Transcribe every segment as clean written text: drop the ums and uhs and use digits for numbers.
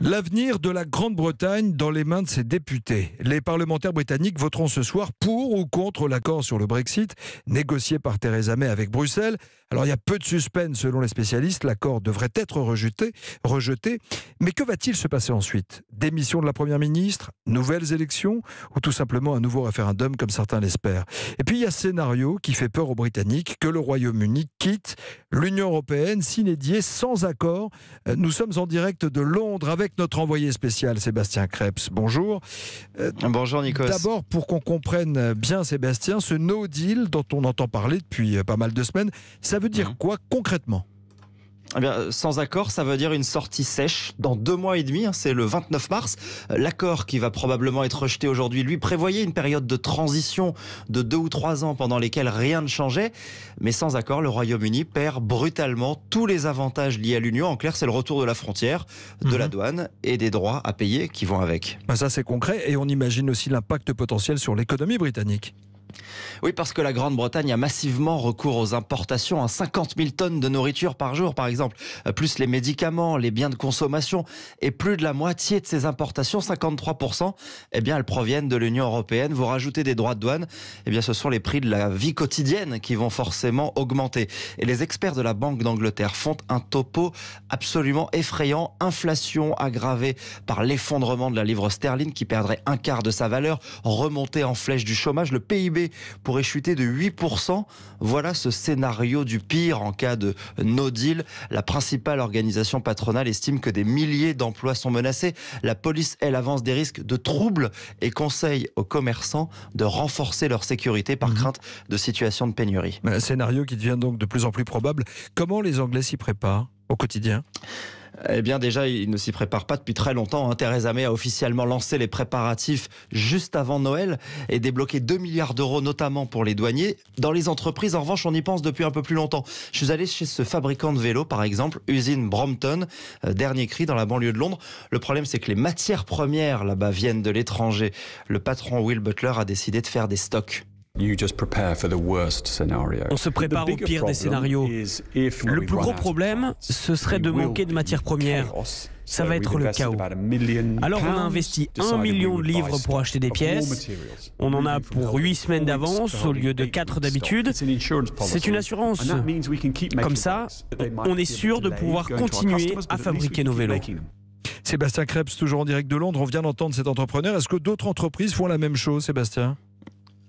L'avenir de la Grande-Bretagne dans les mains de ses députés. Les parlementaires britanniques voteront ce soir pour ou contre l'accord sur le Brexit, négocié par Theresa May avec Bruxelles. Alors il y a peu de suspense selon les spécialistes, l'accord devrait être rejeté. Mais que va-t-il se passer ensuite? Démission de la Première ministre, nouvelles élections ou tout simplement un nouveau référendum comme certains l'espèrent? Et puis il y a ce scénario qui fait peur aux Britanniques, que le Royaume-Uni quitte l'Union européenne sine die, sans accord. Nous sommes en direct de Londres avec notre envoyé spécial Sébastien Krebs. Bonjour. Bonjour Nikos. D'abord, pour qu'on comprenne bien Sébastien, ce no deal dont on entend parler depuis pas mal de semaines, ça veut dire quoi concrètement ? Eh bien, sans accord, ça veut dire une sortie sèche dans 2 mois et demi, c'est le 29 mars. L'accord qui va probablement être rejeté aujourd'hui, lui, prévoyait une période de transition de 2 ou 3 ans pendant lesquels rien ne changeait. Mais sans accord, le Royaume-Uni perd brutalement tous les avantages liés à l'Union. En clair, c'est le retour de la frontière, de la douane et des droits à payer qui vont avec. Ça, c'est concret et on imagine aussi l'impact potentiel sur l'économie britannique. Oui, parce que la Grande-Bretagne a massivement recours aux importations, à 50 000 tonnes de nourriture par jour, par exemple, plus les médicaments, les biens de consommation, et plus de la moitié de ces importations, 53%, eh bien, elles proviennent de l'Union européenne. Vous rajoutez des droits de douane, eh bien, ce sont les prix de la vie quotidienne qui vont forcément augmenter. Et les experts de la Banque d'Angleterre font un topo absolument effrayant. Inflation aggravée par l'effondrement de la livre sterling qui perdrait un quart de sa valeur, remontée en flèche du chômage, le PIB pourrait chuter de 8%. Voilà ce scénario du pire en cas de no deal. La principale organisation patronale estime que des milliers d'emplois sont menacés. La police, elle, avance des risques de troubles et conseille aux commerçants de renforcer leur sécurité par crainte de situations de pénurie. Un scénario qui devient donc de plus en plus probable. Comment les Anglais s'y préparent au quotidien ? Eh bien déjà, ils ne s'y préparent pas depuis très longtemps. Theresa May a officiellement lancé les préparatifs juste avant Noël et débloqué 2 milliards d'euros notamment pour les douaniers. Dans les entreprises, en revanche, on y pense depuis un peu plus longtemps. Je suis allé chez ce fabricant de vélos, par exemple, usine Brompton, dernier cri dans la banlieue de Londres. Le problème, c'est que les matières premières là-bas viennent de l'étranger. Le patron Will Butler a décidé de faire des stocks. On se prépare au pire des scénarios. Le plus gros problème, ce serait de manquer de matières premières. Ça va être le chaos. Alors on a investi 1 million de livres pour acheter des pièces. On en a pour 8 semaines d'avance au lieu de 4 d'habitude. C'est une assurance. Comme ça, on est sûr de pouvoir continuer à fabriquer nos vélos. Sébastien Krebs, toujours en direct de Londres. On vient d'entendre cet entrepreneur. Est-ce que d'autres entreprises font la même chose, Sébastien ?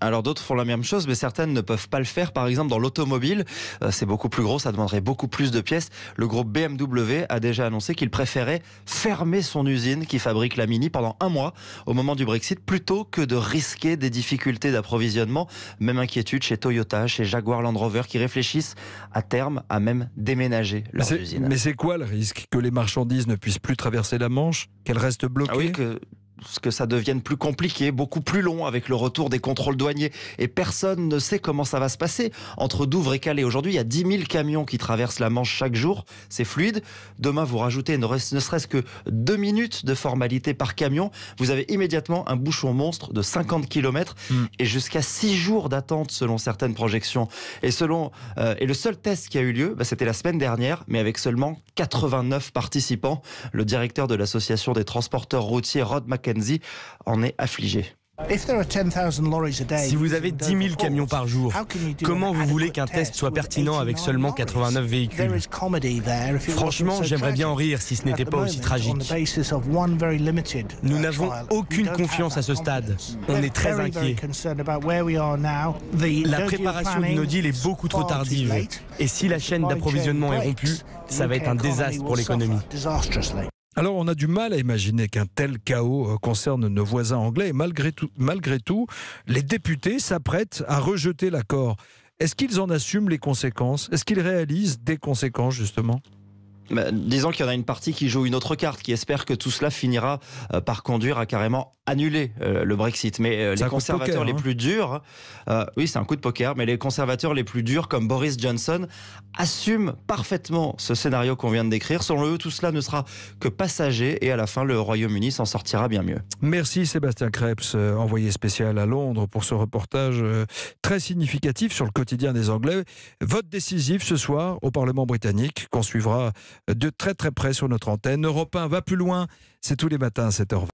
Alors d'autres font la même chose, mais certaines ne peuvent pas le faire. Par exemple, dans l'automobile, c'est beaucoup plus gros, ça demanderait beaucoup plus de pièces. Le groupe BMW a déjà annoncé qu'il préférait fermer son usine qui fabrique la Mini pendant 1 mois au moment du Brexit, plutôt que de risquer des difficultés d'approvisionnement. Même inquiétude chez Toyota, chez Jaguar Land Rover, qui réfléchissent à terme à même déménager leurs usines. Mais c'est quoi le risque? Que les marchandises ne puissent plus traverser la Manche? Qu'elles restent bloquées? Ah oui, que ça devienne plus compliqué, beaucoup plus long avec le retour des contrôles douaniers. Et personne ne sait comment ça va se passer. Entre Douvres et Calais, aujourd'hui, il y a 10 000 camions qui traversent la Manche chaque jour. C'est fluide. Demain, vous rajoutez ne serait-ce que 2 minutes de formalité par camion. Vous avez immédiatement un bouchon monstre de 50 km et jusqu'à 6 jours d'attente selon certaines projections. Et le seul test qui a eu lieu, c'était la semaine dernière, mais avec seulement 89 participants. Le directeur de l'association des transporteurs routiers, Rod McKenzie, en est affligé. Si vous avez 10 000 camions par jour, comment vous voulez qu'un test soit pertinent avec seulement 89 véhicules? Franchement, j'aimerais bien en rire si ce n'était pas aussi tragique. Nous n'avons aucune confiance à ce stade. On est très inquiets. La préparation du no deal est beaucoup trop tardive. Et si la chaîne d'approvisionnement est rompue, ça va être un désastre pour l'économie. Alors, on a du mal à imaginer qu'un tel chaos concerne nos voisins anglais. Et malgré tout, les députés s'apprêtent à rejeter l'accord. Est-ce qu'ils en assument les conséquences? Est-ce qu'ils réalisent des conséquences, justement ? Disons qu'il y en a une partie qui joue une autre carte, qui espère que tout cela finira par conduire à carrément annuler le Brexit. Mais les conservateurs les plus durs, oui, c'est un coup de poker, mais les conservateurs les plus durs, comme Boris Johnson, assument parfaitement ce scénario qu'on vient de décrire. Selon eux, tout cela ne sera que passager et à la fin, le Royaume-Uni s'en sortira bien mieux. Merci Sébastien Krebs, envoyé spécial à Londres, pour ce reportage très significatif sur le quotidien des Anglais. Vote décisif ce soir au Parlement britannique, qu'on suivra de très très près sur notre antenne. Europe 1 va plus loin, c'est tous les matins à 7h20.